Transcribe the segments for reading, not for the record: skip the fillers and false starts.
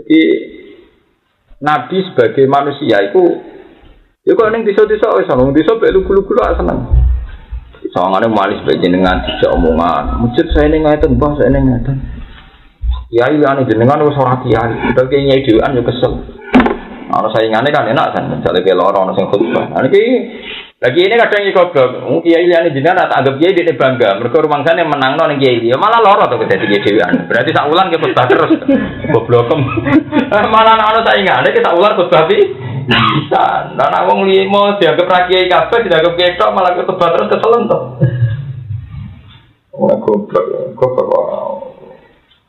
Jadi Nabi sebagai manusia itu ya kok ning desa-desa wis ana desa mek lugu-lugu seneng. Sawangane malis bae jenengan dijak omongan. Masjid saya ning ngaten, Mbah saya ning ngaten. Kiai ane jenengan wis ora kiai, udah kiai dhewean yo kesel. Ana saingane kan enak kan, jale ke loro ana sing khutbah. Nah iki lagi ini kadang iki goblok. Kiai ane jenengan tak anggap kiai dene bangga, mergo rumangsane menangno ning kiai. Ya malah loro to dadi kiai dhewean. Berarti sak wulan ke khutbah terus. Goblokem. Malah ana saingane ki sak wulan khutbah bisa. Nah wong limo dianggap ra kiai kabeh dianggap kiai tok malah ke khutbah terus keselen to. Ora goblok.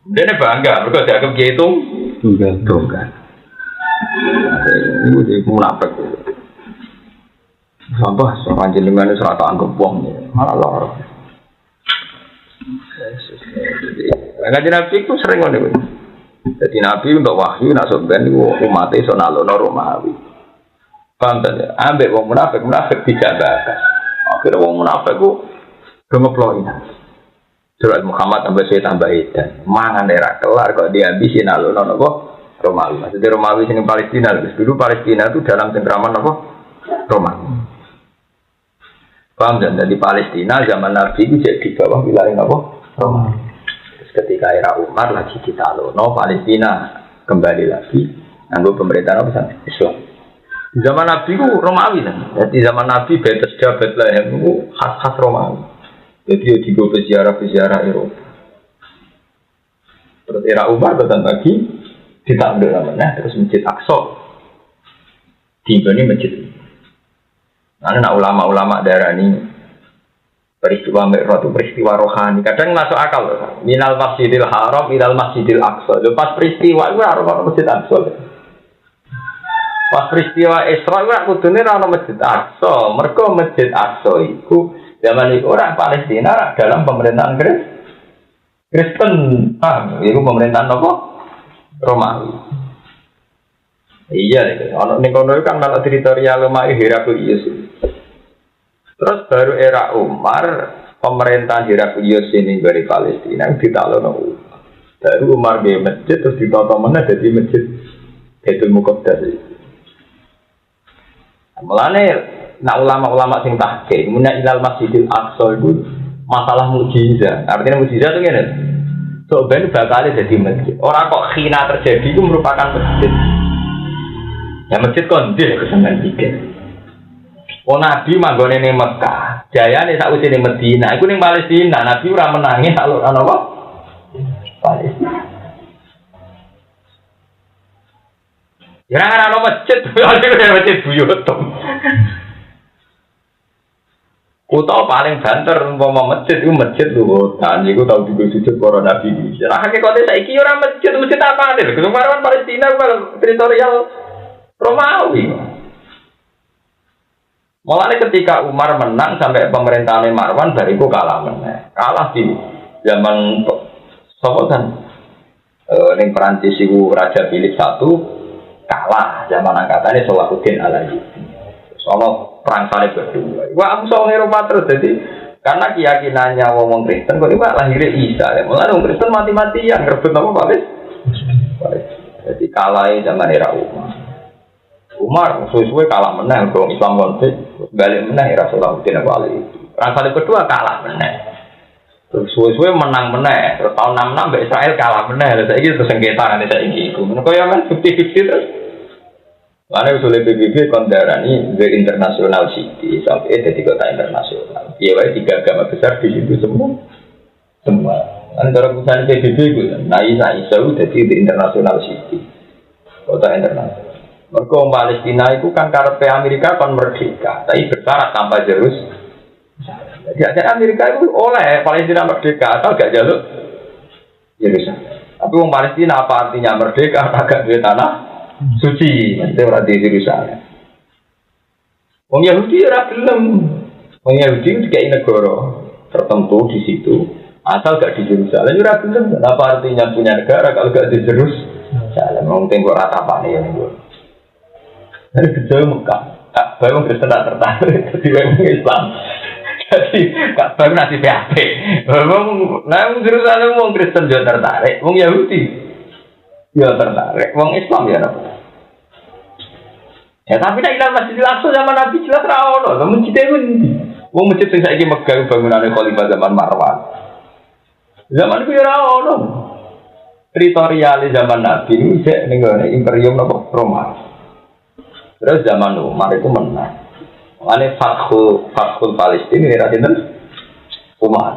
Dia bangga, mereka dianggap kiai itu tunggal. Ini udah munafik. Sampah, seorang jenengan itu serata anggap wong malah lor. Ngaji Nabi itu sering ngono. Jadi Nabi untuk wahyu nak sampean niku umate iso nalono Romawi. Paham ta? Ambek wong munafik tidak bakas. Akhire wong munafik ku do ngeploi. Surat Muhammad sampai saya tambah edan. Mangan era kelar kok dihabisin alun apa? Romawi. Maksudnya Romawi sini Palestina. Dulu Palestina itu dalam cengkraman apa? Romawi. Paham dan di Palestina zaman Nabi itu jadi di bawah wilayah apa? Romawi. Terus ketika era Umar lagi kita alun, Palestina kembali lagi nganggo pemerintahan apa? Islam. Di zaman Nabi itu Romawi kan. Jadi zaman Nabi Bethesda Bethlehem itu khas Romawi. Jadi dia berziarah Eropa. Terus era Umar datang lagi ditambah namanya terus Masjid Aqsa. Tiba ini masjid. Nah ulama-ulama daerah ini peristiwa Mi'raj itu peristiwa rohani. Kadang masuk akal loh. Minal Masjidil Haram, minal Masjidil Aqsa. Lepas peristiwa itu harus ada Masjid Aqsa. Pas peristiwa Isra itu kudune ana Masjid Aqsa. Mergo Masjid Aqsa itu zaman itu orang Palestina dalam pemerintahan Kristen, itu pemerintahan apa? Romawi. Iya, orang Nikono kan kalau teritorial Romawi Heraklius. Terus baru era Umar pemerintahan Heraklius ini dari Palestina ditalon Umar. Dari Umar di masjid terus ditata mana jadi masjid Baitul Muqaddas. Mulane nah ulama-ulama sing tahqiq mun ilal Masjidil Aqsa itu masalah mukjizat. Artinya mukjizat itu ngene. So ben bakal jadi masjid. Ora kok khina terjadi itu merupakan masjid. Ya masjid kon ndek kesenengan pikir. Oh Nabi manggone ning Mekah, jayane sakwise ning Madinah, iku ning Palestina. Nabi ora menangi alur ana apa? Palestina. Ya ora ana masjid, ada masjid buyut. Kota paling banter umpama masjid itu masjid lho, dan iku tau digo sujud para nabi iki. Lah hakikate saiki ora masjid apa lho. Kemarin Palestina teritorial Romawi. Mulane ketika Umar menang sampai pemerintahan Marwan bariku kalah meneh. Kalah di zaman sapa kan? Ning Prancis iku Raja Philip I kalah zaman angkatane Salahuddin Al-Ayyubi. Soal perang salib kedua. Wah, musuh Eropa terus jadi karena keyakinannya wong Kristen kok iku lahirnya Isa. Mulane wong Kristen mati-matian ngrebut apa Paris. Jadi kalah zaman era Umar. Umar suwe-suwe kalah menang dong Islam konflik. Balik menang era Salahuddin Al-Ayyubi. Perang salib kedua kalah menang. Terus suwe-suwe menang menang. Terus tahun 66 mbek Israel kalah menang. Lah saiki terus sengketa ngene saiki iku. Menawa ya men 50-50 terus. Lalu usul PBB kondarani the international city sampai jadi kota internasional. Iya, baik 3 agama besar di situ semua. Antara perusahaan PBB itu, Isa jadi the international city, kota internasional. Mereka Palestina itu kan karena Amerika kan merdeka, tapi bersyarat tanpa Yerusalem. Jadi Amerika itu oleh Palestina merdeka atau gak jalur Yerusalem. Tapi orang Palestina apa artinya merdeka? Agak di tanah suci, itu orang di Yerusalem. Orang Yahudi ora gelem. Orang Yahudi itu kayak negara tertentu di situ, asal gak di Yerusalem ora gelem. Apa artinya punya negara kalau gak di Yerusalem? Wong tembok ratapane ya niku. Dari kecil Mekah, Ka'bah Kristen tak tertarik jadi wong Islam. Jadi Ka'bah nanti PHP. Wong Yerusalem wong Kristen juga tertarik, wong Yahudi Ya tertarik. Wong Islam ya apa? Ya tapi nek ilal Masjidil Aqsa zaman Nabi jelas ra ono. Kamu cite endi? Wong masjid sing saiki megah bangunane Khalifah zaman Marwan. Zaman ku ora ono. Teritorial zaman Nabi ini cek ning gone Imperium napa Roma. Terus zaman Umar itu menang. Ane Fathul Palestina ora dinten Umar.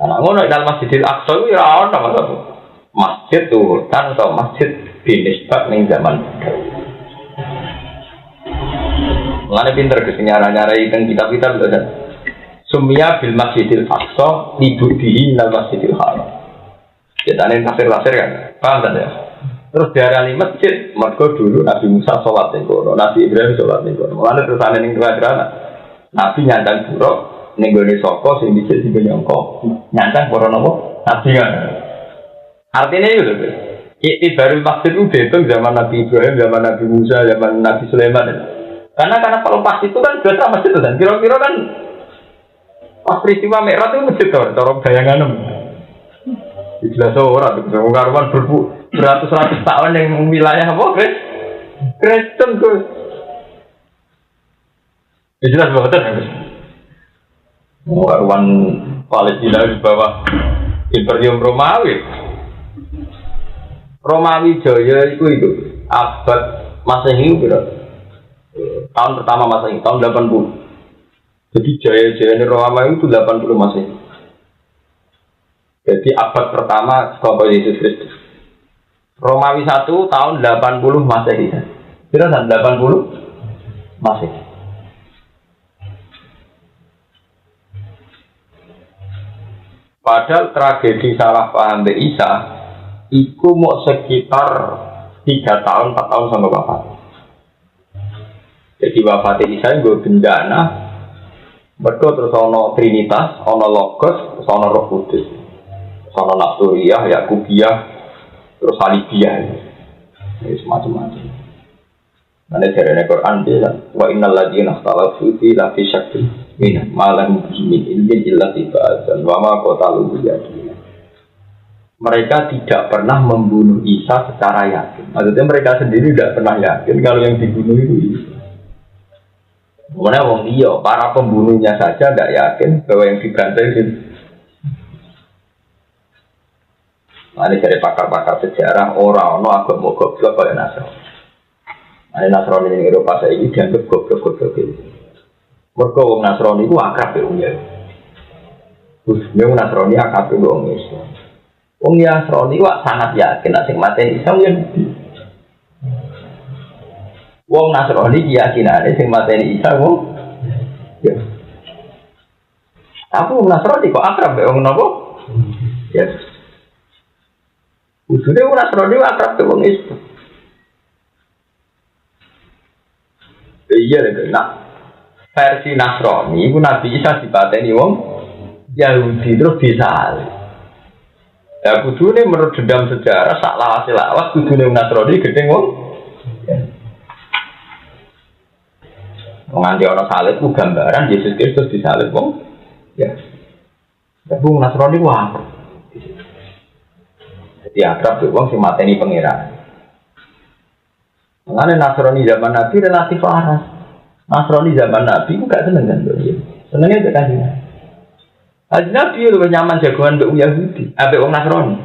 Nah ngono ilal Masjidil Aqsa ku ora ono maksud. Masjid urutan atau masjid binisbat ning zaman Mulane pinter ke nyara-nyarai teng kitab-kitab lho kan. Sumia bil Masjidil Aqsa libudihi nal Masjidil Haram. Ketane tafsir-tafsir kan. Paham kan ya? Terus diarani masjid, mergo dulu Nabi Musa sholat ning kono, Nabi Ibrahim sholat ning kono. Mulane tersane ning Quran Nabi nyandang buruk ning gone sapa sing dicek sing nyangka. Nyandang para napa? Nabi kan. Artinya itu lho. Iktibarul masjid itu dihitung zaman Nabi Ibrahim, zaman Nabi Musa, zaman Nabi Sulaiman. Karena kalau pas itu kan biasa masjid itu kan. Kira-kira kan pas peristiwa Mi'raj itu masjid kan. Cara bayangan jelas orang itu. Karuan beratus-ratus tahun yang wilayah apa? Kristen kok. Jelas banget kan. Karuan Palestina di bawah Imperium Romawi. Romawi Jaya itu abad Masehi berapa? Tahun pertama Masehi, tahun 80. Jadi jaya-jaya Romawi itu 80 Masehi. Jadi abad pertama setelah Yesus Kristus. Romawi 1 tahun 80 Masehi. Kira kan 80 Masehi. Padahal tragedi salah paham Isa itu mau sekitar 3 tahun, 4 tahun sampai wafat. Jadi wafat Isa itu bencana. Mereka terus ono Trinitas, ono Logos, terus ono Roh Kudus, terus ono Nasturiyah, Yakubiyah, terus Halibiyah. Ini semacam-macam. Nanti dari Quran dia wa innal ladzina ikhtalafu fi la fi syakkin min ma lam min ilmin illa tibatan wa ma qatalu biyadin. Mereka tidak pernah membunuh Isa secara yakin. Maksudnya mereka sendiri tidak pernah yakin kalau yang dibunuh itu Isa. Kemudian wong dia, para pembunuhnya saja tidak yakin bahwa yang dibantai itu. Ini dari pakar-pakar sejarah orang agama goblok oleh Nasrani. Ini Nasrani di Eropa saya ini dianggap goblok-goblok ini. Mereka wong Nasrani itu akrab ya wong ya. Wong Nasrani akrab ya wong Islam. Wong Nasrani itu sangat yakin asing materi Islam yang wong Nasrani keyakinane sing mateni Isa wong ya. Aku wong Nasrani kok akrab mbek wong napa? Ya. Usule wong Nasrani akrab mbek wong Islam. Iya lho, nah versi Nasrani iku Nabi Isa dipateni wong Yahudi terus disalib. Ya kudune menurut dendam sejarah sak lawas kudune wong Nasrani gedeng wong nganti ana salib ku gambaran Yesus Kristus disalib wong. Ya. Tapi wong Nasrani ku apa? Jadi akrab wong sing mateni pangeran. Mengenai Nasrani zaman Nabi relatif waras. Nasrani zaman Nabi ku gak seneng kan dia. Senengnya gak kasih. Haji Nabi lebih nyaman jagoan mbek Yahudi, ambek wong Nasrani.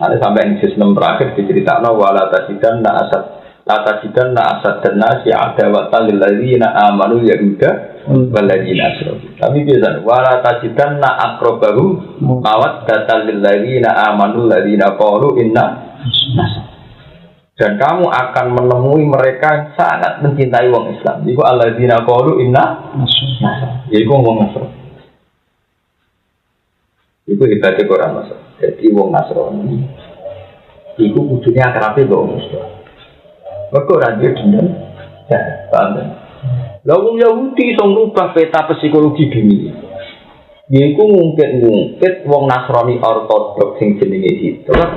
Ada sampai di juz 6 terakhir diceritakan wala tasidanna asad dan nasi ada watal ladzina amanu yahuda wal ladzina asyraku. Tapi biasa wala tasidanna aqrabahum mawaddatal ladzina amanu ladzina qalu inna nasr. Dan kamu akan menemui mereka yang sangat mencintai wong Islam. Iku alladzina qalu inna nasr. Iku wong Nasr. Iku hebatnya Quran Mas. Jadi wong Nasrani iku kudunya akrabe wong Islam. Mereka orang dia dendam, ya, paham kan? Lalu Yahudi iso ngrubah peta psikologi dunia. Yaiku ngungkit wong Nasrani ortodoks sing jenenge Hitler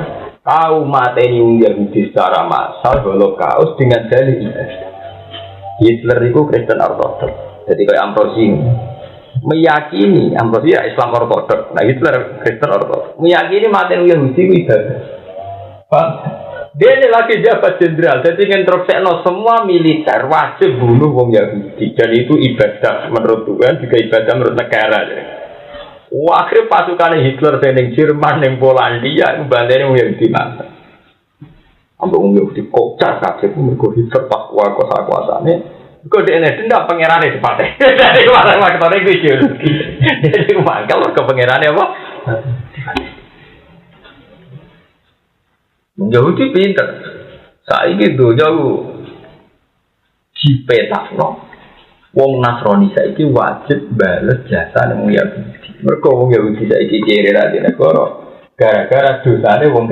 tahu mateni wong Yahudi secara massal Holocaust dengan dalil Hitler itu Kristen ortodoks. Jadi kayak Ambrosi meyakini Ambrosi ya Islam ortodoks. Nah Hitler Kristen ortodoks. Meyakini mateni Yahudi itu ibadah. Pak, dia ini lagi jabat jenderal, jadi nginterupsekno semua militer wajib bunuh wong Yahudi, dan itu ibadah menurut Tuhan juga ibadah menurut negara. Akhirnya pasukan Hitler yang Jerman, yang Polandia, itu bandanya wong Yahudi mati. Ambil wong Yahudi kocar kabeh mergo Hitler pas kuasa-kuasane. Kok dene dendam pangerane sepate. Dari kemarin waktone iku ideologi. Jadi mangkel ke pangerane apa? Yahudi pinter. Saiki donya dipetakno. Wong Nasrani saiki wajib bales jasa nang Yahudi. Mergo wong Yahudi saiki kere ra di negara gara-gara dosane wong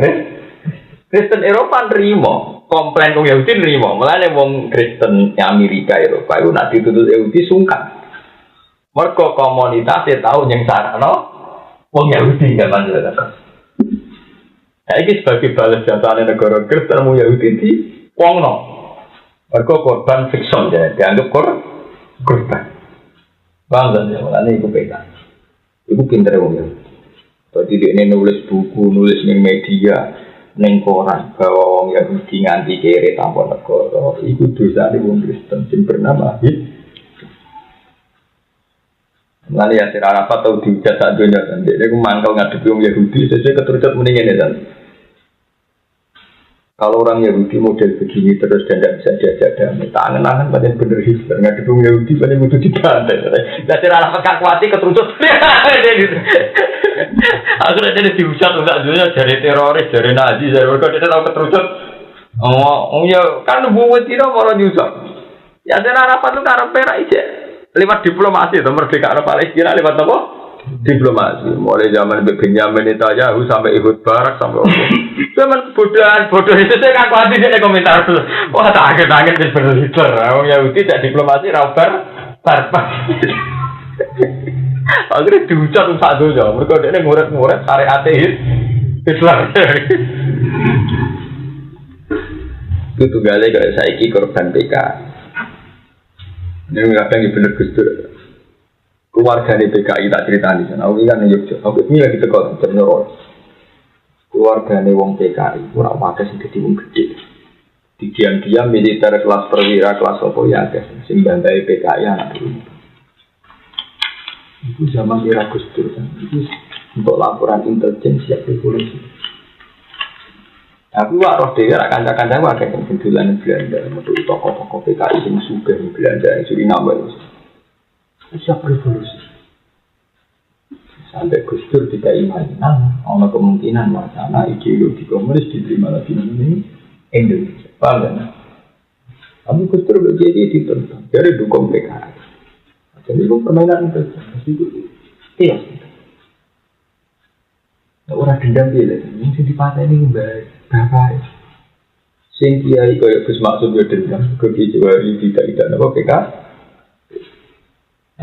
Kristen Eropa nerima. Komplain wong Yahudi nerima, mulane wong Kristen Amerika Eropa itu nak dituntut Yahudi sungkan. Mergo komunitasnya tahu yang sarana wong Yahudi nggak manfaat. Saiki sebagai balas jasane negara Kristen wong Yahudi di wongno. Mergo korban fiksion ya, dianggap korban. Bangga ya, mulane iku peta. Iku pinter wong Yahudi. Dadi dia nulis buku, nulis ning media. Neng koran bahwa wong Yahudi nganti kere tanpa negara itu dosa di wong Kristen sing bernama Lalu ya sira apa tau dihujat sak donya kan dia mangkel ngadepi wong Yahudi sesuai keturunan mendingan ya kan. Kalau orang Yahudi model begini terus dan tidak bisa diajak damai tangan-tangan pada bener Hitler ngadepi wong Yahudi pada butuh dibantai lah sira apa kakuati keturunan akhirnya dia dihujat untuk dunia dari teroris, dari Nazi, dari mereka dia tahu keterucut. Oh ya kan buat tidak orang nyusap. Ya saya harapan itu karena perak aja. Lewat diplomasi, itu merdeka Palestina lewat apa? Diplomasi. Mulai zaman Benjamin Netanyahu sampai ikut Barak sampai apa? Zaman bodoh itu saya ngaku hati dia komentar tuh. Wah takut seperti Hitler. Orang Yahudi tidak diplomasi, rabar. Akhirnya dihujat untuk satu jam. Mereka dia nguret syariat Islam. Itu tunggalnya kalau saiki korban PK. Ini kadang bener Gusdur. Keluarga di PKI tak cerita di sana. Aku kan Yogyakarta. Aku ini lagi sekolah Jernoro. Keluarga di wong PKI. Kurang pakai sih jadi wong gede. Di diam-diam militer kelas perwira kelas apa ya guys. Simbantai PKI anak dulu. Itu zaman era Gus Dur kan. Itu untuk laporan intelijen siap revolusi. Tapi wak roh dewe rak kanca-kanca wae kan bendulan Belanda, metu tokoh-tokoh PKI sing sugih Belanda Suriname itu. Siap revolusi. Sampai Gus Dur tidak imajinan, ada kemungkinan wacana ideologi komunis diterima lagi ini Indonesia. Paham kan? Tapi Gus Dur jadi ditentang dari dukung PKI. Jadi itu permainan itu iya. Orang dendam dia, mungkin dipatah ini baik. Sing kiai kaya Gus Maksud yo dendam, kecuali tidak apa PK.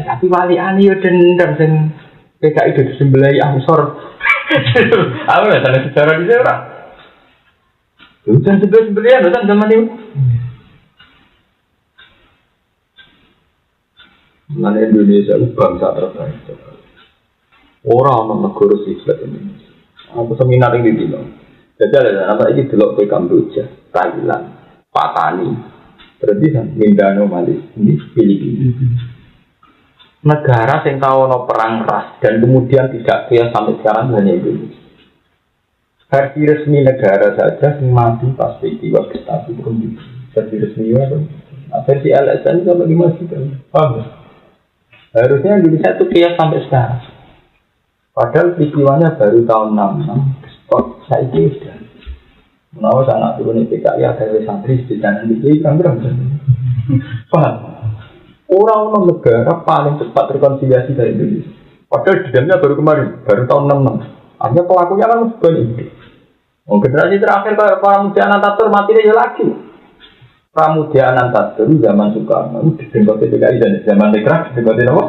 Tapi wali ani yo dendam sing PK itu disembelai Ansor. Apa ya salah secara di sana? Udah sembelian udah zaman itu. Mana Indonesia itu bangsa terbaik. Orang negara sifat Indonesia. Aku seminar ini di Dino. Jadi ada nama ini delok ke Kamboja, Thailand, Patani, berarti kan Mindanao, Malaysia, ini Filipina. Negara yang tahu no perang ras dan kemudian tidak kaya sampai sekarang hanya Indonesia. Versi resmi negara saja mati pas peristiwa Gestapo pun versi resmi apa? Versi LSM itu lagi masih kan? Paham? Harusnya Indonesia itu kias sampai sekarang. Padahal peristiwanya baru tahun 66. Kok saya ini sudah. Menawar anak turun PKI ada santri di sana di Tangerang. Paham? Orang negara paling cepat rekonsiliasi dari Indonesia. Padahal di dalamnya baru kemarin, baru tahun 66. Artinya pelakunya kan sebenarnya. Generasi terakhir kalau Pramudia Anantatur mati dia lagi. Pramudia Anantatur zaman Soekarno itu didengkoti PKI dan zaman Dekra didengkoti apa?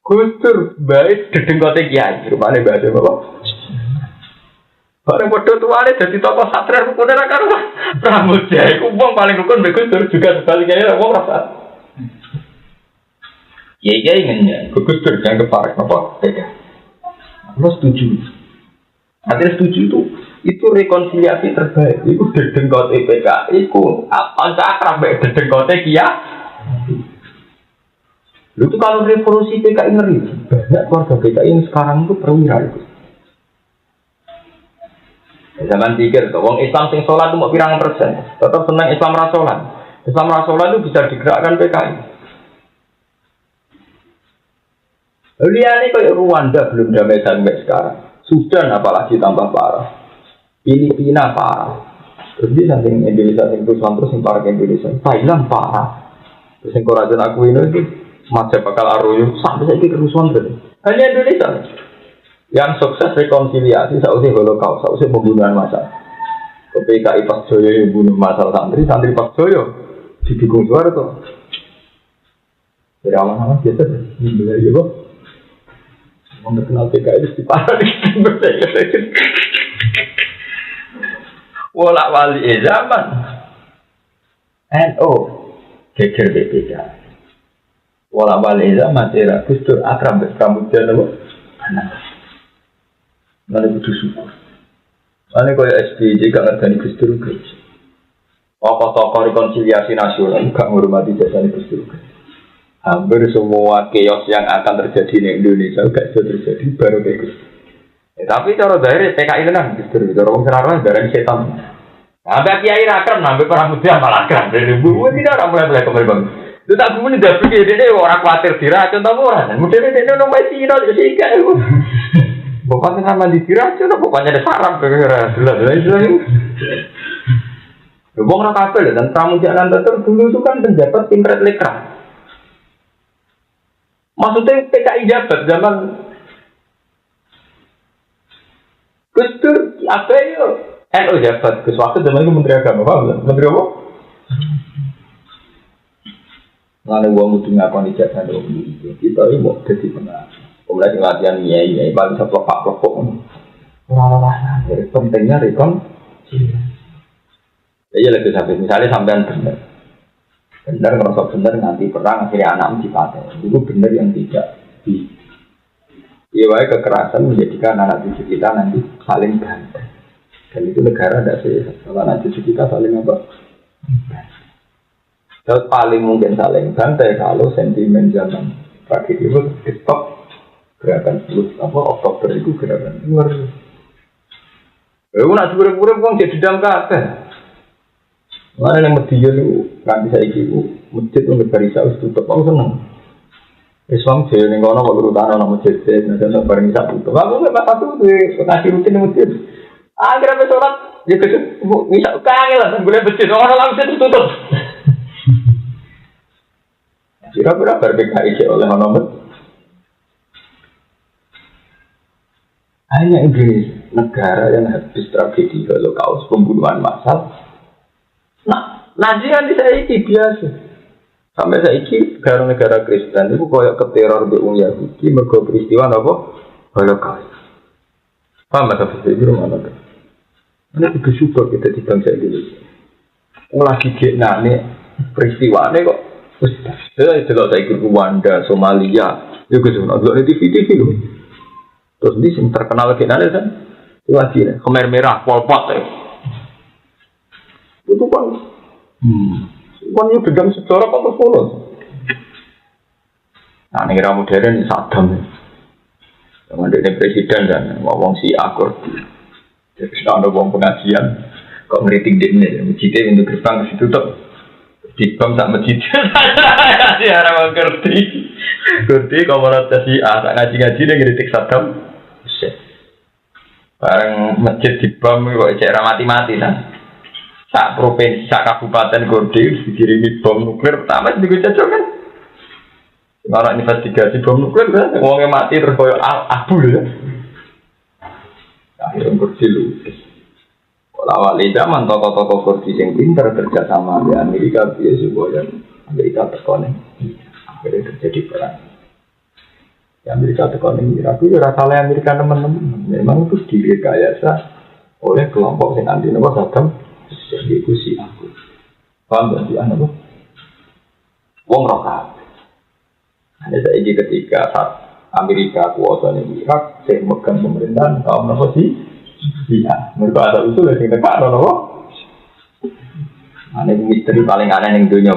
Gus Dur baik didengkoti Kiai, rupanya bahasa apa? Barang bodoh tuane jadi tokoh sastra rukun ra karo Pramudia iku wong paling rukun Gus Dur juga sebaliknya wong rasa. Ya inginnya Gus Dur yang keparek apa? Lo setuju. Akhirnya setuju itu Itu rekonsiliasi terbaik. Itu dedengkote PKI, itu apa akrab dedengkote Kia. Itu kalau revolusi PKI ngeri, banyak keluarga PKI yang sekarang itu perwira itu. Jangan pikir, wong Islam sing sholat itu mau pirang persen, tetap senang Islam rasolan. Islam rasolan itu bisa digerakkan PKI. Lihat ini kayak Rwanda belum damai sampai sekarang. Sudan apalagi tambah parah. Filipina parah. Terus di samping Indonesia yang terus yang parah ke Indonesia. Thailand parah. Terus yang korajan aku ini itu macam bakal aroyo sampai saya kerusuhan terus. Hanya Indonesia yang sukses rekonsiliasi sausai Holocaust, sausai pembunuhan massal. PKI Pak Joyo yang bunuh massal santri Pak Joyo didukung suara tuh. Dari awal-awal biasa ini ya kok. Mau kenal PKI di parah di Wala wali zaman NO geger BPK. Wala wali zaman era Gustur akrab kemudian apa? Anak. Lalu butuh syukur. Lalu kaya SBY gak ngerti Gustur guys. Tokoh-tokoh rekonsiliasi nasional gak menghormati jasa Gustur guys. Hampir semua chaos yang akan terjadi di Indonesia gak bisa terjadi baru kayak Gustur. Tapi cara dari PKI tenang, Gustur. Cara orang sekarang dari setan. Sampai kiai rakyat, sampai para muda malah keren. Dari buku tidak orang mulai kembali. Itu tak buku ini dah pikir dia orang khawatir diracun tahu orang. Mudah dia nong masih nol jadi kayak. Bapaknya nama di diracun, bapaknya ada sarap kira-kira. Jelas. Bung orang kafir dan tamu jangan terus dulu itu kan penjabat tingkat lekra. Maksudnya PKI jabat zaman Gustur apa ya? NU jabat Guswaktu zaman itu Menteri Agama, paham? Menteri apa? Lalu uang itu ngakoni jasa dong. Kita ini mau jadi pengarah. Kemudian latihan nyai paling seplok-plok. Orang-orang dari pentingnya rekon. Iya lebih sampai misalnya sampean benar ngerasa benar nanti perang akhirnya anak dipakai. Itu benar yang tidak di. Iya, kekerasan menjadikan anak cucu kita nanti saling bantai. Dan itu negara tidak sehat. Kalau anak cucu kita saling apa? Dan paling mungkin saling bantai kalau sentimen zaman tragedi itu stop gerakan 10 Oktober itu gerakan luar. Nak buruk-buruk uang jadi dalam kata. Mana yang median itu kan bisa ibu masjid untuk berisau tutup. Aku senang. Islam jadi nih kalau mau berurutan orang masjid, nanti bareng bisa tutup. Aku nggak pas satu tuh kasih rutin masjid. Akhirnya sholat, ya bisa kangen lah, boleh masjid orang langsung tutup. Kira-kira PKI oleh orang hanya Inggris negara yang habis tragedi Holocaust pembunuhan massal. Nah, nanti saya ini biasa. Sampai saya ini negara Kristen itu koyak keteror di Yahudi mergo peristiwa apa? Holocaust. Paham tak bisa di rumah mana? Ini juga syukur kita di bangsa Indonesia. Lagi gena nih peristiwa nih kok. Saya tidak saya ikut Rwanda, Somalia, juga sudah nonton di TV loh. Terus ini yang terkenal gena nih kan? Lagi nih, Khmer Merah, Pol Pot ya. Itu kan, kan itu dalam sejarah kan terfollow. Nah, negara modern ini Saddam. Yang ada presiden dan ngomong si akur. Jadi sudah ada uang pengajian, kok ngeriting dia masjidnya untuk gerbang ke situ tuh. Dibom tak masjid. Ya orang ngerti. Ngerti kalau menurut si A, tak ngaji-ngaji dia ngeritik Saddam. Bareng masjid dibom kok cek mati-mati kan. Sak provinsi, sak kabupaten Gordi dikirimi bom nuklir pertama digujajah kan. Orang investigasi bom nuklir kan, ngomongnya mati terus koyo abu ya. Akhirnya Gordi lulus. Awal zaman tokoh-tokoh Gordi yang pintar kerja sama di Amerika biasa supaya Amerika terkonek. Akhirnya terjadi perang. Di Amerika terkonek Irak itu rasalah Amerika teman-teman. Memang itu direkayasa oleh kelompok yang anti nama Saddam. Jadi itu si aku. Paham tak si apa? Wong rokat. Ada saya ketika saat Amerika kuasa di Irak, saya megang pemerintahan kaum apa sih? Iya, mereka ada usul yang dekat, nono. Ini misteri paling aneh yang dunia.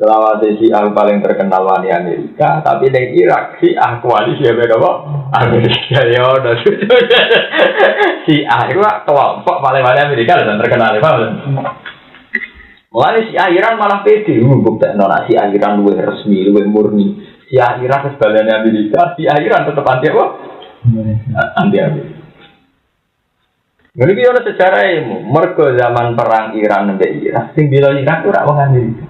Selama Syiah paling terkenal di Amerika, tapi di Irak Syiah koalisi ya beda kok. Amerika ya udah Syiah itu kelompok paling banyak Amerika dan terkenal apa? Mulai Syiah Iran malah pede, bukti nona Syiah Iran lebih resmi, lebih murni. Syiah Irak sebaliknya Amerika, Syiah Iran tetap anti apa? Anti Amerika. Ini dia ada sejarah ilmu. Mergo zaman perang Iran dan Irak, sing bila Irak itu rak wong Amerika.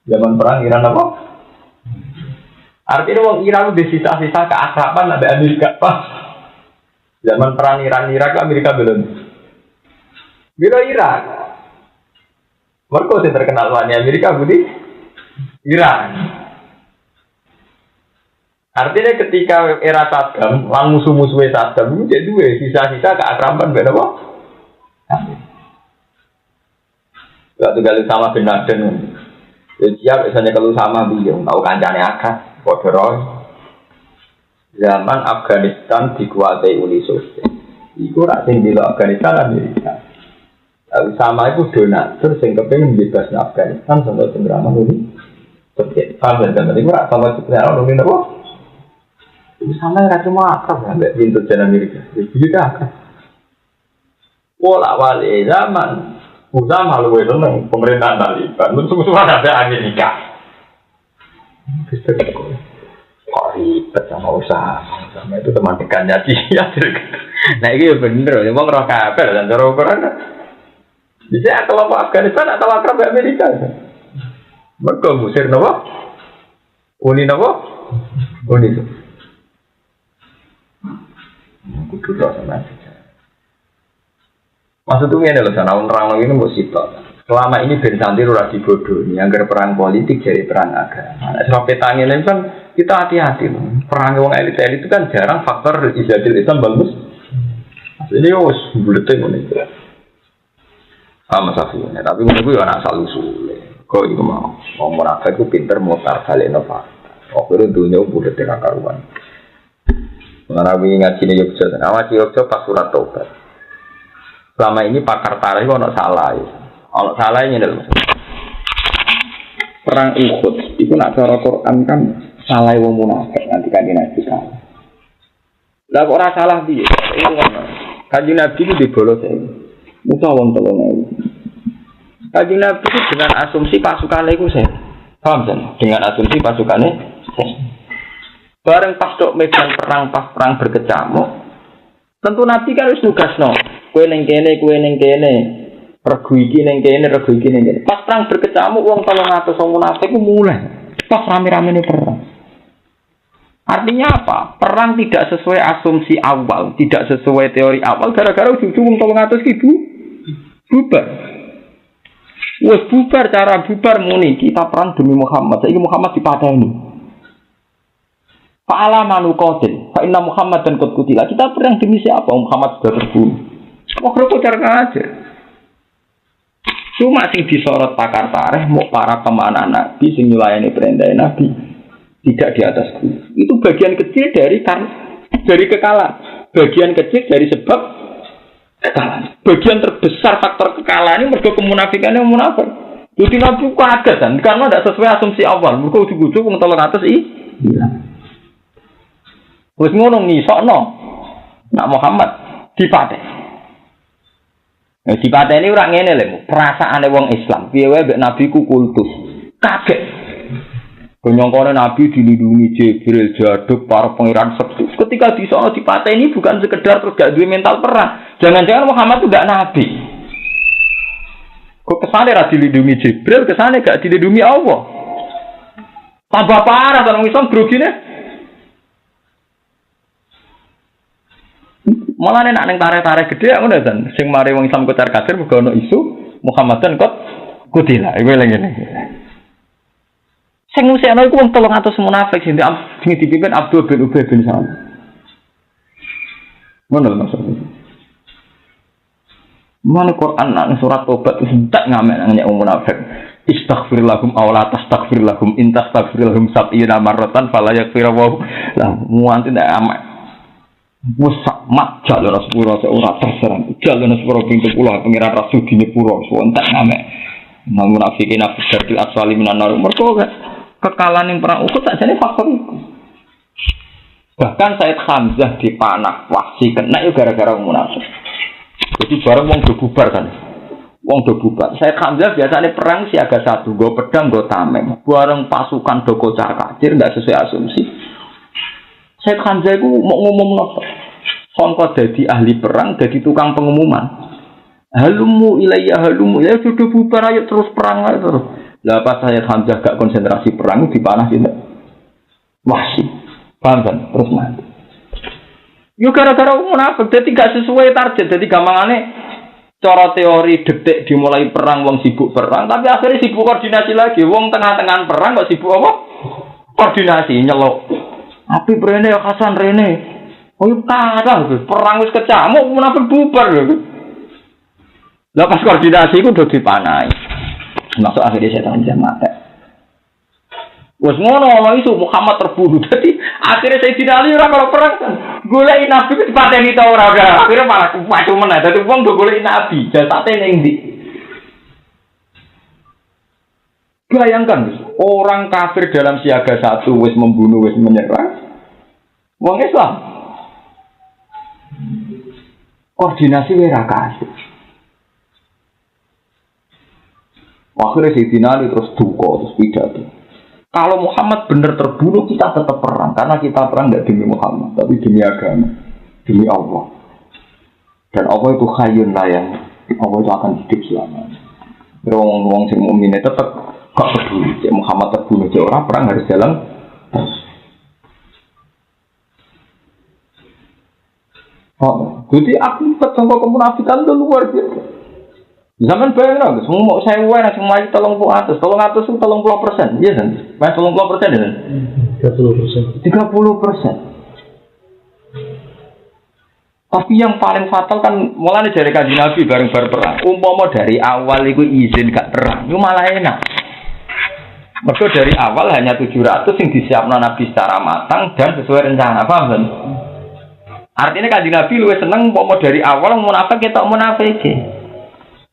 Zaman perang Iran apa? Artinya wong Iran udah sisa-sisa keakraban ada Amerika pas. Zaman perang Irak Amerika belum. Bila Irak, mereka sih terkenal wani Amerika budi Iran. Artinya ketika era Saddam, lang musuh-musuhnya Saddam itu jadi dua sisa-sisa keakraban beda apa? Gak tinggal sama bin Laden. Dia biasanya kalau sama beliau tahu kancane akan bodoh. Zaman Afghanistan dikuasai Uni Soviet. Iku rasing di Afghanistan Amerika. Lalu sama itu donatur sing kepengin bebasnya Afghanistan sampai penggeraman Uni Soviet. Paham kan? Ini ora sama sebenarnya Uni apa? Itu sama yang cuma akrab sampai pintu jalan Amerika. Jadi akrab. Pola wali zaman Usama lu itu neng pemerintahan Taliban, musuh-musuh ada Amerika. Kok ribet sama Usama? Usama itu teman dekatnya dia. Nah ini bener, mau ngerok kabel dan cara ukuran. Bisa kalau Afghanistan atau akrab Amerika. Mereka musir napa? Uni napa? Uni itu. Kudu sama. Maksudnya ini loh, sana orang lagi ini mau sitok. Selama ini Ben Santir udah dibodohi, agar perang politik jadi perang agama. Nah, sebab petangin ini kan kita hati-hati loh. Perang wong elit-elit itu kan jarang faktor izadil Islam bagus. Ini harus buletin ini. Sama safunya, tapi menurut gue anak salu sulit. Kok itu mau munafik itu pinter mutar kali nova. Oh itu dunia buletin akaruan. Mengenai ngaji nih Yogyakarta, ngaji Yogyakarta pas surat Taubat. Selama ini pakar tarikh ono salah ya. Ono salah ini lho. Perang Uhud itu nak cara Quran kan salah wong munafik nanti kan Nabi kan. Lah kok ora salah piye? Itu ngono. Kanjeng Nabi itu dibolos e. Musa wong 3.000. Kanjeng Nabi itu dengan asumsi pasukane iku sen. Paham kan? Dengan asumsi pasukane sen. Bareng pas tok medan perang pas perang berkecamuk. Tentu Nabi kan wis nugasno. Kowe ning kene, regu iki ning kene. Pas perang berkecamuk wong 300 wong munafik ku mulai. Pas rame-ramene perang. Artinya apa? Perang tidak sesuai asumsi awal, tidak sesuai teori awal gara-gara ujung-ujung wong 300 ki bubar. Wes bubar cara bubar muni kita perang demi Muhammad. Saiki Muhammad dipateni. Fa'ala manuqatil, fa inna Muhammadan qad qutila. Kita perang demi siapa? Muhammad sudah terbunuh. Kok cara aja. Cuma sing disorot pakar tarikh mau para pemana Nabi sing nyulayani perintah Nabi tidak di atas guru. Itu bagian kecil dari kekalahan. Bagian kecil dari sebab kekalahan. Bagian terbesar faktor kekalahan ini mergo kemunafikannya munafik. Jadi Nabi kaget kan karena tidak sesuai asumsi awal. Mergo ujug-ujug wong 300 iya. Wis ngono ngisokno. Nak Muhammad dipateni. Dipateni ora ngene lho, perasaane wong Islam. Piye wae mbek Nabi ku kultus. Kaget. Penyongkone Nabi dilindungi Jibril, Jaduk, para pangeran sekti. Ketika di sana dipateni bukan sekedar terus gak duwe mental perang. Jangan-jangan Muhammad itu gak nabi. Kok kesane ra dilindungi Jibril, kesane gak dilindungi Allah. Tambah parah orang Islam grogine. Malah nek ning tarik-tarik gede ngono dan sing mari wong Islam kocar kacir mergo ono isu Muhammadan kot kutila. Iku ngene. Sing ngusekno iku wong 300 munafik sing dipimpin Abdul bin Ubay bin Salul. Ngono maksudnya. Mana Quran nang surat Tobat itu tak ngamen nang wong munafik. Istaghfir lahum aw la tastaghfir lahum in tastaghfir lahum sab'ina marratan fala yaghfir wa la muanti ndak amat. Wes mak jalur sepuro ora terserah. Jalur sepuro ping 10 pengiran rasul dine pura wonten ame. Namun munafikin afdal aswali minan nar. Mergo kekalahan ning perang Uhud sakjane faktor iku. Bahkan Said Hamzah dipanah Wahsy kena yo gara-gara munafik. Jadi bareng wong do bubar kan. Wong do bubar. Said Hamzah biasanya perang siaga satu, go pedang, go tameng. Bareng pasukan do kocar kacir enggak sesuai asumsi. Said Hamzah itu mau ngomong apa? Songko jadi ahli perang, jadi tukang pengumuman. Halumu ilayya halumu, ya sudah bubar ayo terus perang ayo terus. Lah pas Said Hamzah gak konsentrasi perang dipanah itu. Wahsy. Paham kan? Terus mati. Yo gara-gara munafik dadi gak sesuai target, dadi gampangane cara teori detik dimulai perang wong sibuk perang, tapi akhirnya sibuk koordinasi lagi. Wong tengah-tengah perang kok sibuk apa? Koordinasi nyelok. Api rene ya Hasan rene. Oh yo kathah perang wis kecamuk munafik bubar lho. Lah pas koordinasi iku udah dipanahi. Masuk akhirnya setan jamaah. Wes ngono ana isu Muhammad terbunuh. Dadi akhirnya Sayyidina Ali ora kalau perang kan. Goleki nabi wis pateni ta ora. Akhirnya malah macam meneh. Dadi wong do goleki nabi, jasate ning ndi? Bayangkan orang kafir dalam siaga satu wis membunuh, wis menyerang. Wong Islam koordinasi ora kasih. Akhirnya Sayyidina Ali terus duka, terus pidato. Kalau Muhammad benar terbunuh, kita tetap perang. Karena kita perang tidak demi Muhammad, tapi demi agama, demi Allah. Dan Allah itu khayyun layang. Allah itu akan hidup selamanya. Orang-orang yang mukmin tetap gak peduli. Cik Muhammad terbunuh, cik orang perang harus jalan. Jadi akibat contoh kemunafikan itu luar biasa. Zaman bayang semua mau saya uang semua itu 30%, 30%, iya kan? Mas 30% ya kan? 30%. Tapi yang paling fatal kan mulai dari kaji Nabi bareng perang. Umpama dari awal itu izin gak perang, itu malah enak. Mereka dari awal hanya 700 yang disiapkan Nabi secara matang dan sesuai rencana, paham kan? Artinya kaji Nabi lebih seneng umpama dari awal munafik kita munafik.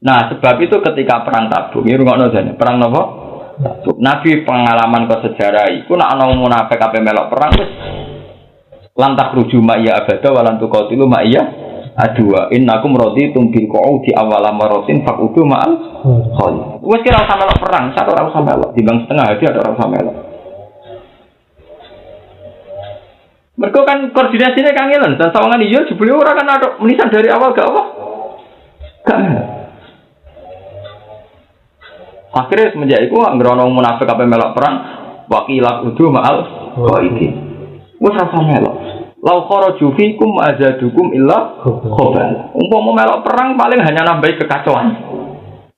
Nah, sebab itu ketika perang Tabuk, ini rungokno jane, perang napa? Tabuk. Nabi pengalaman ke sejarah iku nek ana munafik ape melok perang wis lantak ruju ma'ya abada walan tuqatilu ma'ya adwa. Innakum raditum bil qu'udi awwala maratin faqudu ma'al khali. Wis kira usah melok perang, satu ora usah melok, timbang setengah hati ada ora usah melok. Mergo kan koordinasine kangelan, dan sawangan iya jebule ora kan ada menisan dari awal gak apa? Gak. Akhirnya semenjak itu nggak orang munafik apa melok perang, wakilah udu maal qaidi. Wes rasa melok. Lau kharaju fikum azadukum illa khabal. Umpama melok perang paling hanya nambah kekacauan.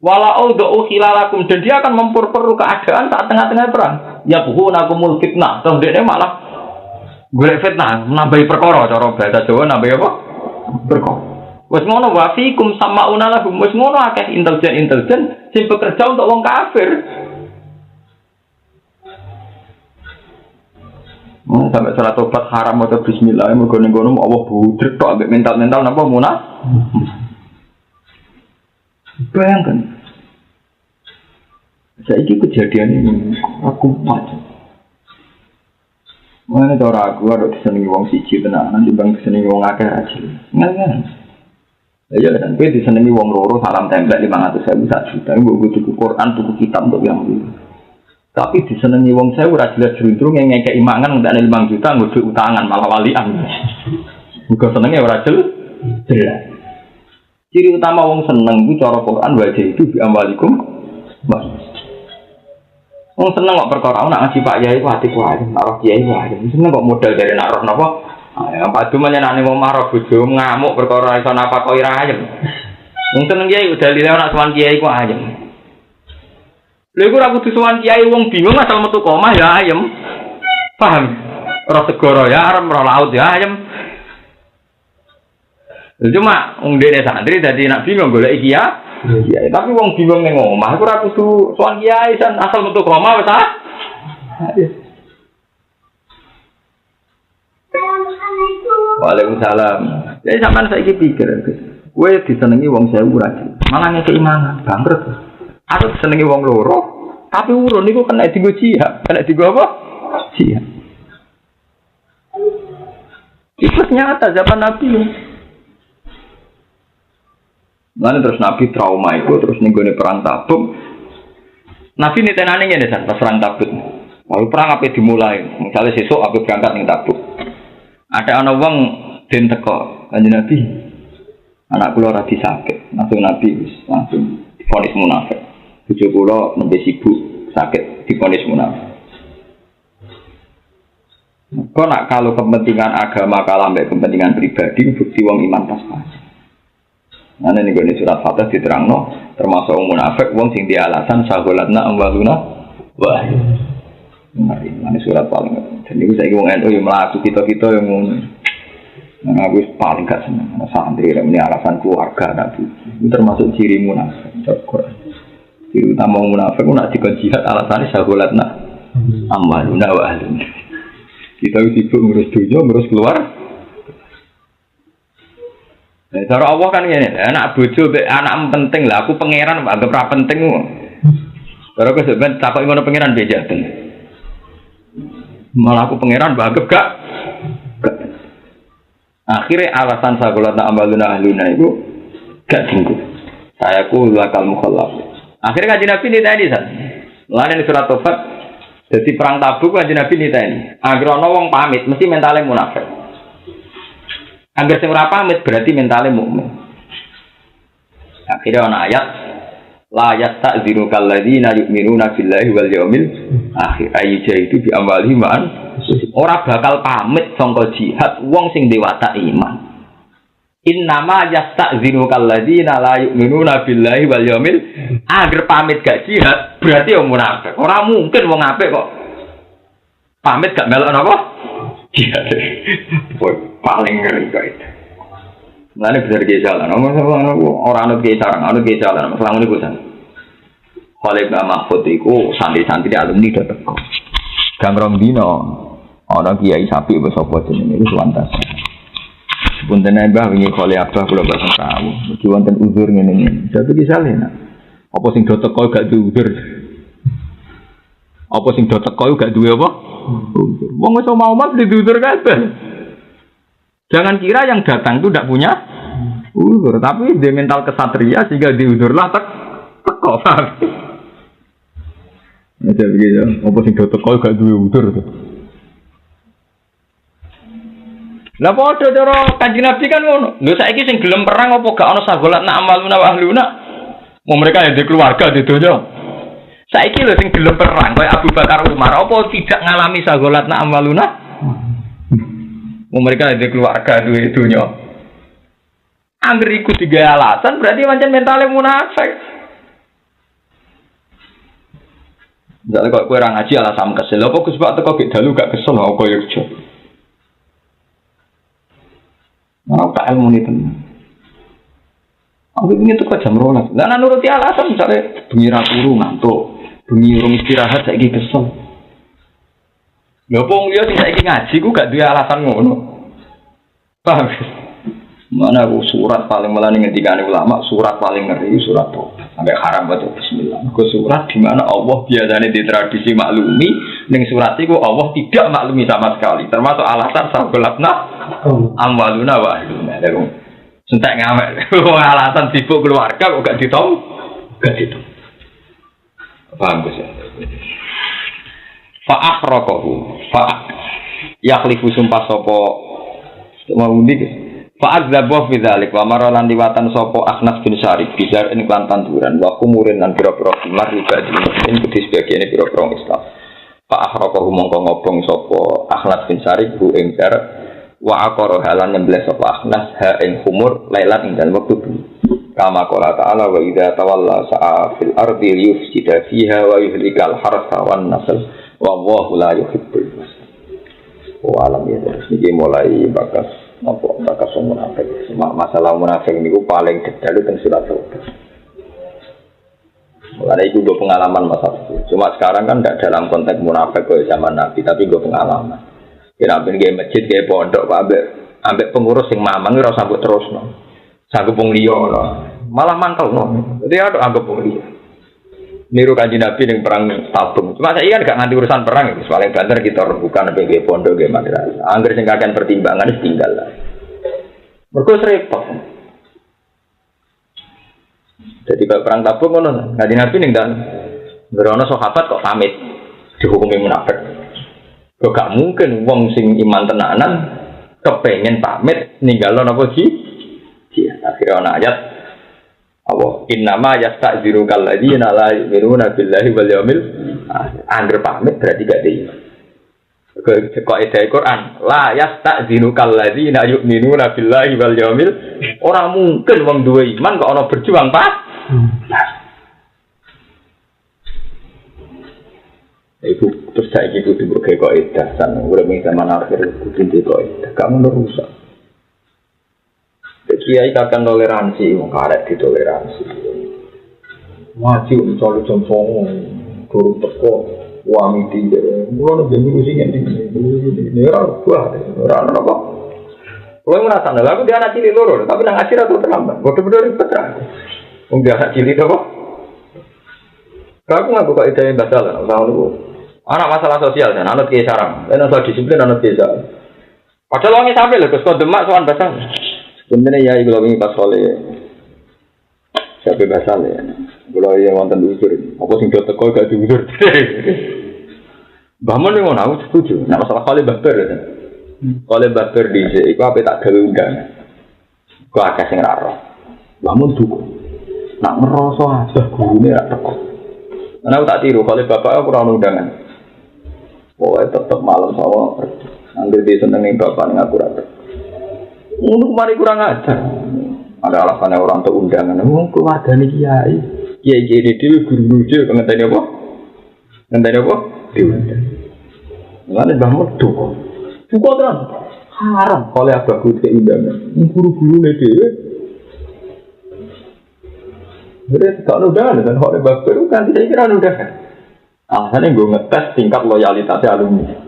Walau do'u khilalakum, dan dia akan memperkeruh keadaan saat tengah-tengah perang. Ya buhunakumul fitnah. Terus dia malah golek fitnah, nambahi perkara cara bahasa Jawa nambahi apa? Perkara. Wes ngono wa fikum samauna lahum, wes ngono akeh intelijen sing bekerja untuk wong kafir. Sampai salat tobat haram atau bismillah mergo ning kono Allah budrek tok ambek mental-mental napa munah. Bayangkan. Saiki kejadian ini aku macam. Mana cara aku ada disenengi wong siji tenanan dibanding disenengi wong akeh aja. Ngal-ngal. Ya kan, gue disenengi wong loro salam template 500.000 1 juta. Gue tuku Quran, tuku kitab untuk yang itu. Tapi disenengi wong saya ora jelas jrundrung yang ngekeki mangan ndak 5 juta nggo utangan malah walian. Muga senenge ora jelas. Ciri utama wong seneng ku cara Quran wajah itu bi amwalikum. Wong seneng kok perkara nak ngaji Pak Yai ku atiku ae, nak roh kiai wae. Seneng kok modal dari nak roh napa? Apa cuma nyenani wong marah bojo ngamuk perkara iso napa kok ira ayem. Wong seneng kiai udah lile ora sowan kiai ku ayem. Lha iku ora kudu sowan kiai wong bingung asal metu omah ya ayem. Paham? Ora segara ya arep ora laut ya ayem. Cuma wong dene santri dadi nak bingung golek iki ya. Iya, tapi wong bingung ning omah iku ora kudu sowan kiai asal metu omah wis ah. Assalamualaikum. Waalaikumsalam. Jadi sampean saiki pikir, kowe disenengi wong 1000 ora. Malah ngekeki iman, bangkrut. Aku disenengi wong loro, tapi urun niku kena dienggo jihad, kena dienggo apa? Jihad. Itu nyata zaman Nabi. Lalu terus Nabi trauma itu, terus nih gue perang Tabuk. Nabi nih tenane ngene pas perang Tabuk. Lalu perang apa dimulai? Misalnya sesuk apa berangkat nih Tabuk. Ada anak wong den teko, kanjeng Nabi. Anak kula ora disakit, langsung Nabi langsung divonis munafik. Bojo kula nembe sibuk sakit divonis munafik. Kok nak kalau kepentingan agama kalah mbek kepentingan pribadi bukti wong iman pas-pas. Nah ini surat Fatah diterangno termasuk munafik wong sing di alasan sagolatna amwaluna wah. Ini surat paling. Dan itu saya ngomong NU yang melaku kita yang ngomong. Nah aku paling gak senang santri ini alasan keluarga Nabi. Itu termasuk ciri munafik. Ciri utama munafik nak dikon jihad alasannya sagolatna amwaluna wa ahluna. Kita sibuk ngurus dunia, ngurus keluar. Nah, cara Allah kan gini, anak bojo, anak penting lah. Aku pangeran, anggap ra penting. Cara aku sebenarnya takut ngono pangeran beda. Malah aku pangeran, anggap gak. Akhirnya alasan sagolatna amaluna ahluna itu gak singgung. Saya ku lakal mukhallaf. Akhirnya kaji Nabi ini tadi san. Lain di surat Taufat, jadi perang Tabuk kaji Nabi ini tadi. Agar ono wong pamit, mesti mentalnya munafik. Agar sing ora pamit berarti mentalnya mukmin. Akhirnya ana ayat la yasta'zinu kalladzina yu'minuna billahi wal yawmil akhir. Ayat itu bi amwalihim an ora bakal pamit sangka jihad wong sing dewata iman. Innama yasta'zinu kalladzina la yu'minuna billahi wal yawmil agar pamit gak jihad berarti wong munafik. Ora mungkin wong apik kok pamit gak melok napa? Jihad. Paling ngeri kok itu. Mulane bener ge jalan. Ora anut ge sarang, anut ge jalan. Masalah ngene kuwi. Khalid Mahfud iku santri-santri alumni do teko. Gamrong dino ana kiai sapi wis apa jenenge wis wantas. Punten Mbah wingi Khalid Abah kula bahasa tahu. Iki wonten uzur ngene iki. Dadi ki saleh. Apa sing do teko gak duwe uzur? Apa sing do teko gak duwe apa? Wong wis mau mati diuzur kabeh. Jangan kira yang datang itu tidak punya uzur, tapi dia mental kesatria sehingga diuzurlah teko. Macam begitu. Apa sing do teko gak duwe uzur. Lah padha cara Kanjeng Nabi kan ngono. Lho saiki sing gelem perang apa gak ana sagolatna amaluna wa ahluna? Mau mereka ya di keluarga di donya. Saiki lho sing gelem perang kaya Abu Bakar Umar apa tidak ngalami sagolatna amaluna? Mereka ada keluarga duwe dunya. Angger iku tiga alasan berarti pancen mentale munafik. Misalnya kok kowe ora ngaji alasan kesel, apa Gus Pak teko gek dalu gak kesel apa ya kerja. Mau tak ilmu ni tenan. Aku ingin teko jam 12. Lah nuruti alasan misalnya bengi ra turu ngantuk, bengi urung istirahat saiki kesel. Lha wong liya sing saiki ngaji ku gak duwe alasan ngono. Paham? Mana aku surat paling melani ngendikane ulama, surat paling ngeri surat Taubah. Sampai haram baca bismillah. Ku surat di mana Allah biasanya di tradisi maklumi, ning surat iku Allah tidak maklumi sama sekali. Termasuk alasan sagolatna amwaluna wa ahluna. Sentek ngamek. Alasan sibuk keluarga kok gak ditom? Gak ditom. Paham Gus ya? Fa'akhraquhu yakhlifu sumpah sapa mawundi fa'adzabu fi dzalik wa maralan liwatan sapa Akhnas bin Syarif bizar ing lan tanduran wa kumurin lan pira-pira kimar ibadi ing kedhi sebagiane pira-pira Islam fa'akhraquhu mongko ngobong sapa Akhnas bin Syarif bu ing wa aqara halan nyembelih sapa Akhnas ha ing kumur lailan ing dalem wektu kama qala ta'ala wa idza tawalla sa'a fil ardi yufsida fiha wa yuhlikal harsa wan nasl wallahu la yuhibbul mufsidin. Alam ya terus niki mulai bakas munafik. Masalah munafik niku paling detail teng surat Taubah. Mulai itu gue pengalaman masa itu. Cuma sekarang kan tidak dalam konteks munafik kayak zaman Nabi, tapi gue pengalaman. Kira-kira kayak masjid kayak pondok, Pak ambek pengurus sing mamang ora sanggup terusno. Sanggup wong liya malah mangkelno. Dadi ada anggap wong liya. Niru Kanjeng Nabi ning perang Tabung. Cuma saya kan gak nganti urusan perang itu. Paling banter kita rebukan PG pondok ge madrasah. Angger sing kakean pertimbangan wis tinggal lah. Mergo repot. Jadi kalau perang Tabung ngono, Kanjeng Nabi ning dan berono sahabat kok pamit dihukumi munafik. Kok gak mungkin wong sing iman tenanan kepengen pamit ninggalo napa ji? Dia akhirnya ana ayat apa innama yasta'dziru kalladzina la yu'minuna billahi wal yaumil akhir. Angger pamit berarti gak ada iman. Kok ida Quran la yasta'dziru kalladzina yu'minuna billahi wal yaumil ora mungkin wong duwe iman kok ana berjuang pas. Ibu terus saiki kudu mbok kok ida san urip ing zaman akhir kudu kok ida kamu rusak. Kiai kakak toleransi, mau karet ditoleransi. Wajib mencari jomsong, guru teko, wami tinggal. Mulai jadi usianya ini orang tua, orang apa? Kalau merasa nih, aku dia anak cilik loro, tapi nang akhir atau terlambat. Betul-betul ribet lah. Dia anak cilik apa? Aku nggak buka ide yang basal, anak masalah sosial dan anak kiai sarang, dan masalah disiplin anak kiai sarang. Padahal orangnya sampai loh, kau demak soal basal. Sebenarnya ya ibu lagi pas oleh siapa bahasa ya, kalau yang wonten diukur, apa sing teko gak diukur. Bahman yang mau aku setuju. Nah masalah kali baper, kali baper di sini, aku apa tak gawe undangan, aku agak sing raro. Bahman dukung, nak ngerasa aja gurunya tak teko. Karena aku tak tiru, kali bapak aku kurang undangan. Pokoknya tetap malam sama, ambil dia senengin bapak yang aku rata. Untuk mari kurang ajar. Ada alasannya orang untuk undangan. Keluarga nih kiai. Kiai ini guru lucu. Ngenteni apa? Ngenteni apa? Diundang. Lalu bangun tuh. Cukup terang. Haram. Kalau abah guru ke undangan. Guru-guru nih dia. Jadi tak undangan. Dan kalau abah guru kan tidak kira undangan. Alasannya gue ngetes tingkat loyalitasnya alumni.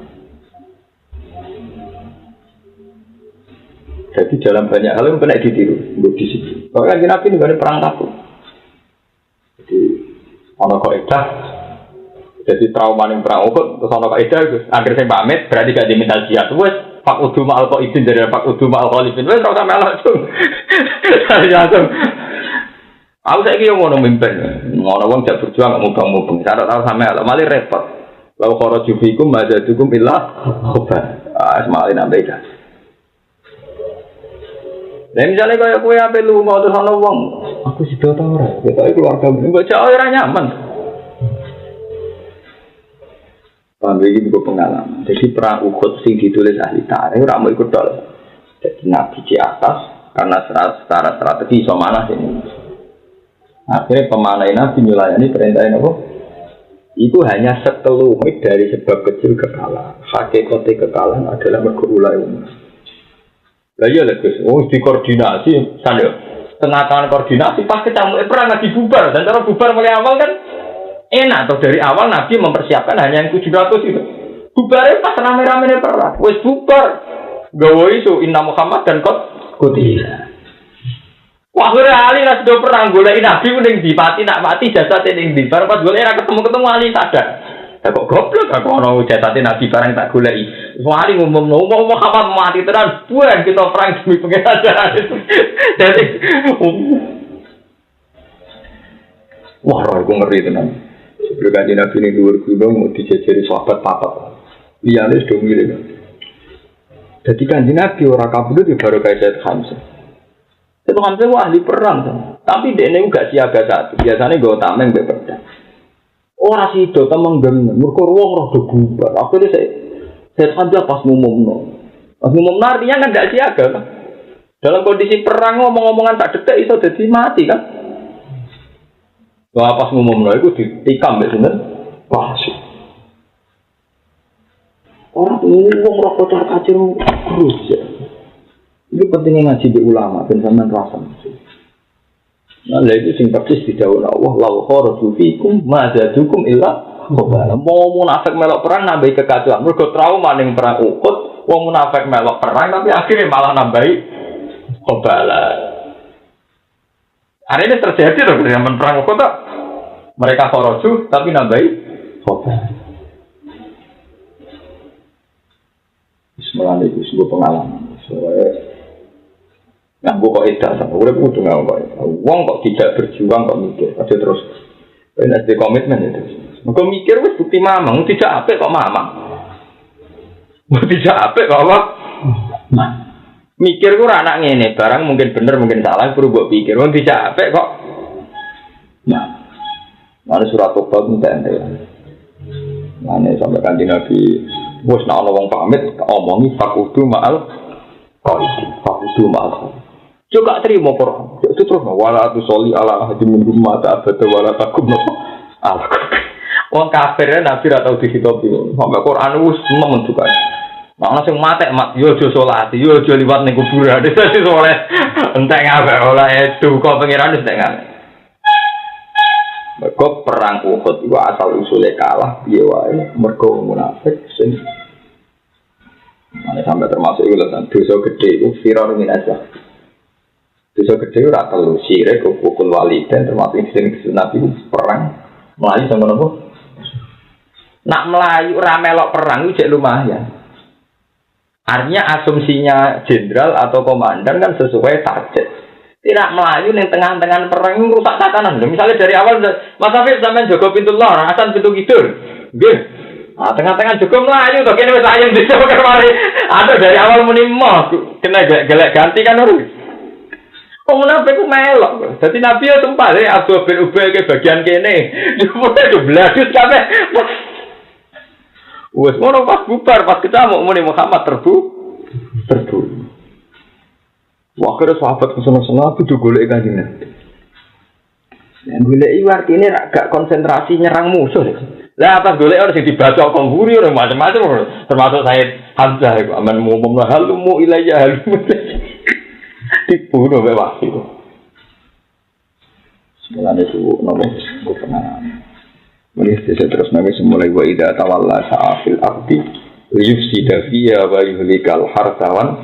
Jadi dalam banyak hal yang kena ditiru, buat di situ. Kalau kan Nabi ini ada perang Tabuk. Jadi ono kaidah, jadi trauma yang perang Uhud, terus ono kaidah itu, akhir saya pamit, berarti gak diminta jihad. Wes, Pak Udu Ma'al Qaidin dari Pak Udu Ma'al Khalifin. Wes, terus sampai langsung. Langsung. Aku saya kira ngono mimpin, ngono wong jak berjuang gak mubang-mubang. Cara tahu sampai malah repot. Lalu kharaju fikum mazadukum illah khobar. Ismail nambah dah. Dan misalnya kalau kue apa lu mau terus ana wong, aku sudah tahu ora, kita keluarga mbok jauh ora nyaman. Pamrih iki pengalaman. Jadi perang Uhud sing ditulis ahli tarikh ora mau ikut dol. Jadi nabi di atas karena secara strategi iso manah ini. Akhirnya pemanai nabi nyulayani perintahin apa? Itu hanya sekelumit dari sebab kecil kekalahan. Hakikate kekalahan adalah mergo ulai umat. Lah iya lho Gus, dikoordinasi kan ya. Tengah tangan koordinasi pas kecamuk perang lagi bubar dan cara bubar mulai awal kan enak toh dari awal Nabi mempersiapkan hanya yang 700 itu. Bubarnya pas rame-rame perang. Wis bubar. Gawe isu inna Muhammad dan Qutila. Wah, ora ali ra sudah perang golek Nabi ning ndi pati nak mati jasad ning ndi. Bar pas golek ra ketemu ali sadar. Lah kok goblok aku ono jasad Nabi barang tak goleki. Wali ngomong apa mati tenan buan kita perang demi pengenalan itu. Jadi wah aku ngeri tenan. Sebelum Kanjeng Nabi ini dhuwur gunung mau dijejeri sahabat papat. Liyane sudah milih. Jadi Kanjeng Nabi ora kabudut ya baru kayak Said Hamzah. Said Hamzah ahli perang tapi dia ini enggak siaga satu. Biasanya gue tameng mbek pedang. Ora sido temenggen mergo wong roh do bubar. Akhire Said Hamzah pas ngumumno. Pas ngumumno artinya kan enggak siaga kan. Dalam kondisi perang ngomong-ngomongan tak detik iso dadi mati kan. Wah pas ngumumno iku ditikam mbek sinten? Wah sih. Orang wong roh kotor kacir terus ya. Ini pentingnya ngaji di ulama ben sampean rasa. Nah, itu sing persis didhawuhi Allah, la kharaju fikum ma zadukum illa khabala. Mau munafik melok perang nambah kekacauan. Mergo trauma ning perang Uhud, Wong munafik melok perang tapi akhirnya malah nambahi kobalan. Hari ini terjadi loh di zaman perang kota. Mereka khoroju tapi nambahi kobalan. Bismillah itu sebuah pengalaman. Nah, kok edak sama, udah butuh nggak kok. Uang kok tidak berjuang kok mikir, aja terus. Ini ada komitmen itu. Kok mikir wes bukti mamang, tidak apa kok mamang. Tidak apa kok apa. Mikir gue anak ini barang mungkin bener mungkin salah, perlu gue pikir. Wong tidak apa kok. Nah, mana surat tobat minta ente. Mana sampai kanji Nabi, bos nak orang pamit, omongi fakudu maal, fakudu maal. Juga terima Quran. Itu terus wala tu soli ala ahadin min mata abada wala takum ala. Wong kafir Nabi ra tau dihitopi. Sampai Quran wis menunjukkan. Nek langsung mate mat yo aja salat, yo aja liwat ning kuburan. Dadi soleh entek ngabe oleh duka pangeran wis entek ngabe. Mergo perang Uhud iku asal usule kalah piye wae mergo munafik sing sampai termasuk iku lho dosa gedhe iku firar minasa. Dosa gede ora telu sirek kukul waliden termasuk sing Nabi perang melayu sama nopo. Nak melayu ora melok perang iki lumayan. Artinya asumsinya jenderal atau komandan kan sesuai target. Tidak melayu ning tengah-tengah perang rusak tatanan. Misalnya dari awal Mas Afif sampean jaga pintu lor, Hasan pintu kidul. Nggih. Nah, tengah-tengah juga melayu to kene wis ayem dhisik kemari. Ada dari awal muni moh kena gelek ganti kan urus. Munafik ku melok. Dadi Nabi ya sempat Abu bin Ubay ke bagian kene. Mulai dibladus kabeh. Wes ngono pas bubar pas ketemu muni Muhammad terbu. Wah kira sahabat kesana-sana kudu golek Kanjeng Nabi. Yang golek iki artine gak konsentrasi nyerang musuh. Lah apa golek ora sing dibaca kongguri ora macam-macam termasuk Said Hamzah iku aman ngomong halumu ilayya halumu. Dibunuh bebas itu. Sebenarnya itu nomor pengalaman. Mesti terus nabi semulai wa ida tawalla sa'afil abdi yufsida fiya wa yuhlikal hartawan.